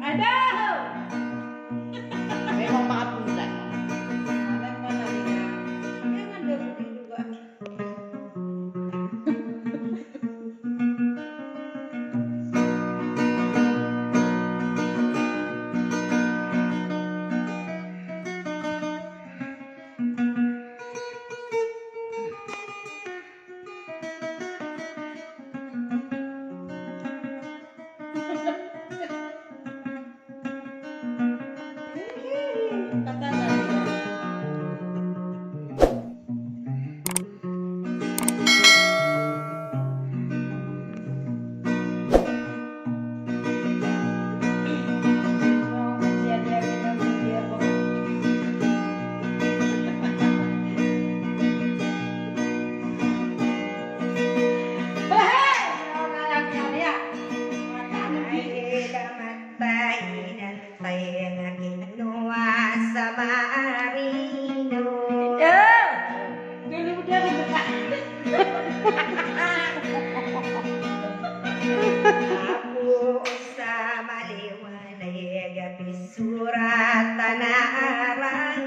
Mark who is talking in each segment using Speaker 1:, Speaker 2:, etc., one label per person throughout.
Speaker 1: Aduh.
Speaker 2: Memang maaf bunda.
Speaker 1: Anak mana dia? Jangan dia putih juga. Kata dia.
Speaker 3: Surat tanah arang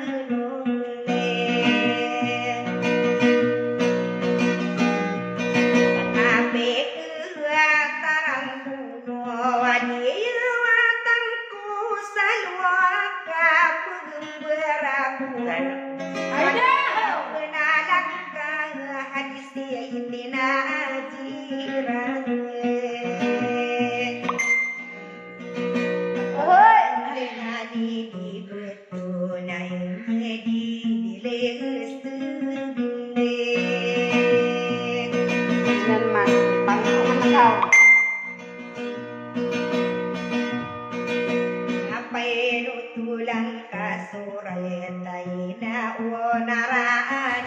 Speaker 3: tulang kasureta ina wonaraan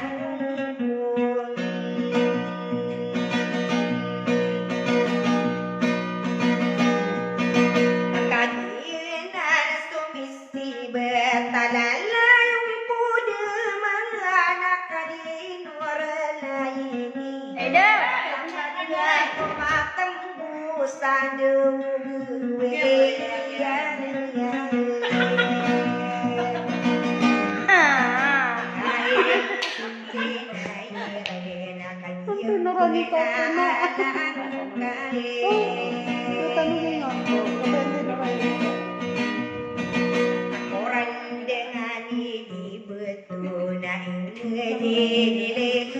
Speaker 3: kadina sumisi betalala yung pude mana kadinur laini
Speaker 1: Eda
Speaker 3: kumatembusan dewe Orang dengan ini betul naik nilai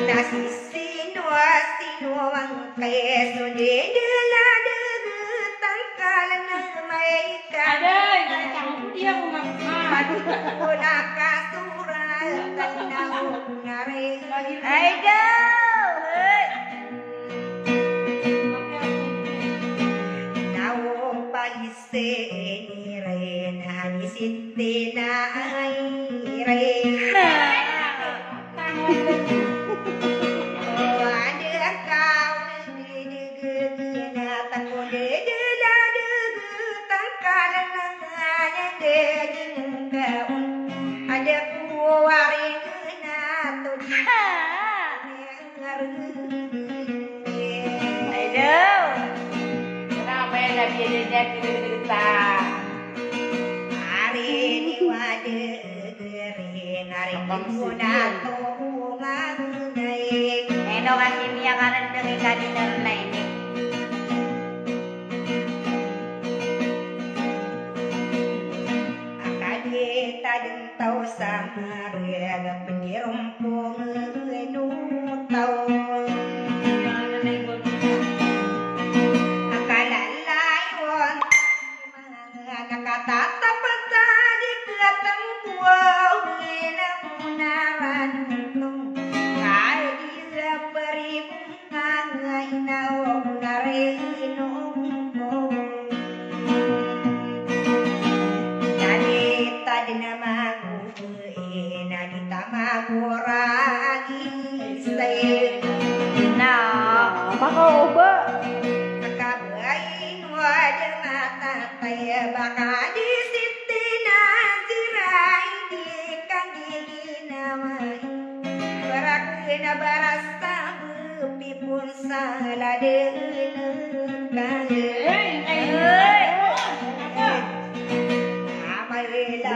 Speaker 3: nasi sinuang kesu di dalam tangkalan mereka
Speaker 1: ada yang kamu dia makan.
Speaker 3: udah kasuran tanau ngare
Speaker 1: Aida.
Speaker 3: nau paise ni ren hani sitte na ai re ada kau negeri na takut de la de tangkalan hanya daging kau ada kuari na tu
Speaker 1: Aduh. Kenapa ya nggak biasanya kita?
Speaker 3: hari ini wade gering hari kuna tungan naik
Speaker 1: Eno kasih dia karena dengan kadinan lain.
Speaker 3: akade tadeng tau sama rega pendirumpung nu tau akalalaiwon nakatata patadi keteng buah munaran tung kai dira peribungan inau nareno Nanita din naman na di tamaguragi sa'yo
Speaker 1: Makauba.
Speaker 3: kakabayin wajan matatay baka di siti na ziray di na barasta pipun salah dengan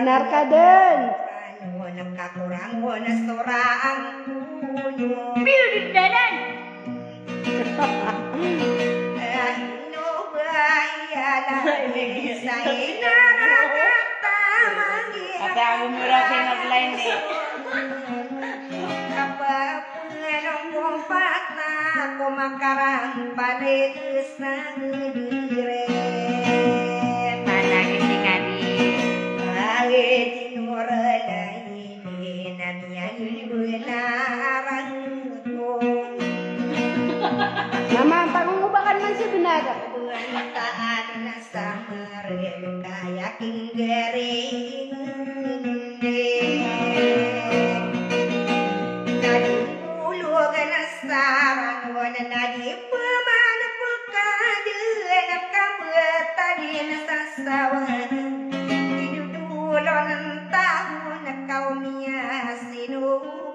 Speaker 2: Benar ka din.
Speaker 3: Nakakurang mo na soraang puno.
Speaker 1: Pilit dalan.
Speaker 3: Ano ba iyalang sa inaragata
Speaker 1: Ate, ako mura siya nag-line eh.
Speaker 3: Kapag anong kumpat na kumakarang balik sa dire.
Speaker 1: Panagin si Ngadi.
Speaker 3: Bakit tinuralay na niyang ilularang ko.
Speaker 2: Mama, pangungubakan man si Binaga.
Speaker 3: Buwantaan na sa maril kaya kinggaring Nadulog na sarang na nadipamanapul ka din ang kamata din sa sawan Dinudulo ng tao na kaumiya sinupul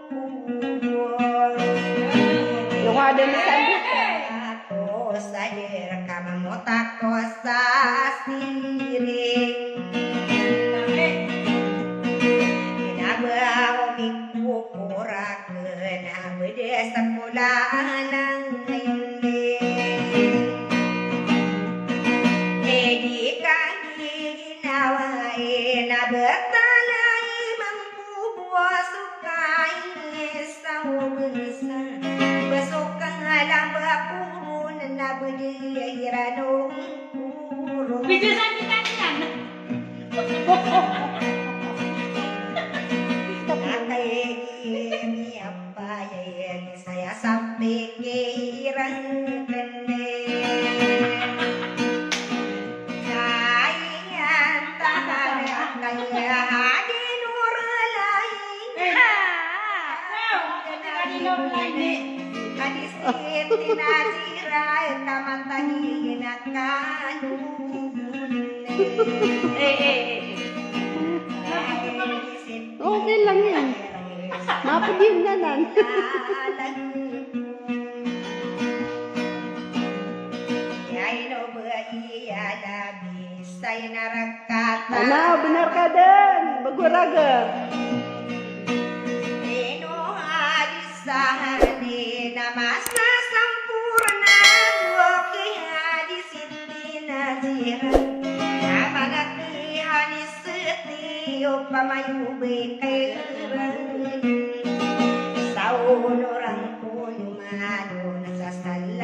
Speaker 2: Yung ada ni Sabit.
Speaker 3: Ako sa ka mamutak ko sa siring Pinabaw mikukurak na bedes sa pula ng ngayon di ka ginawa na bertalay mampubuas ukay sa ubesa Besok kang alam bakun na berdiri nung puro
Speaker 1: Video sa akin yan.
Speaker 3: Nakaigim apa yan saya sampai kirang kene Kayan tahan kaya hadin uralain Hadisit tinasiray kamantagin at
Speaker 2: Okay lang yan. Mapagin na nan. Ano, benar ka din. Baguraga.
Speaker 3: Mas nasampurna Buki hadis itinazira Namanatihan isetiyo Pamayubay kairan Sa unurang punyumano Nasasalit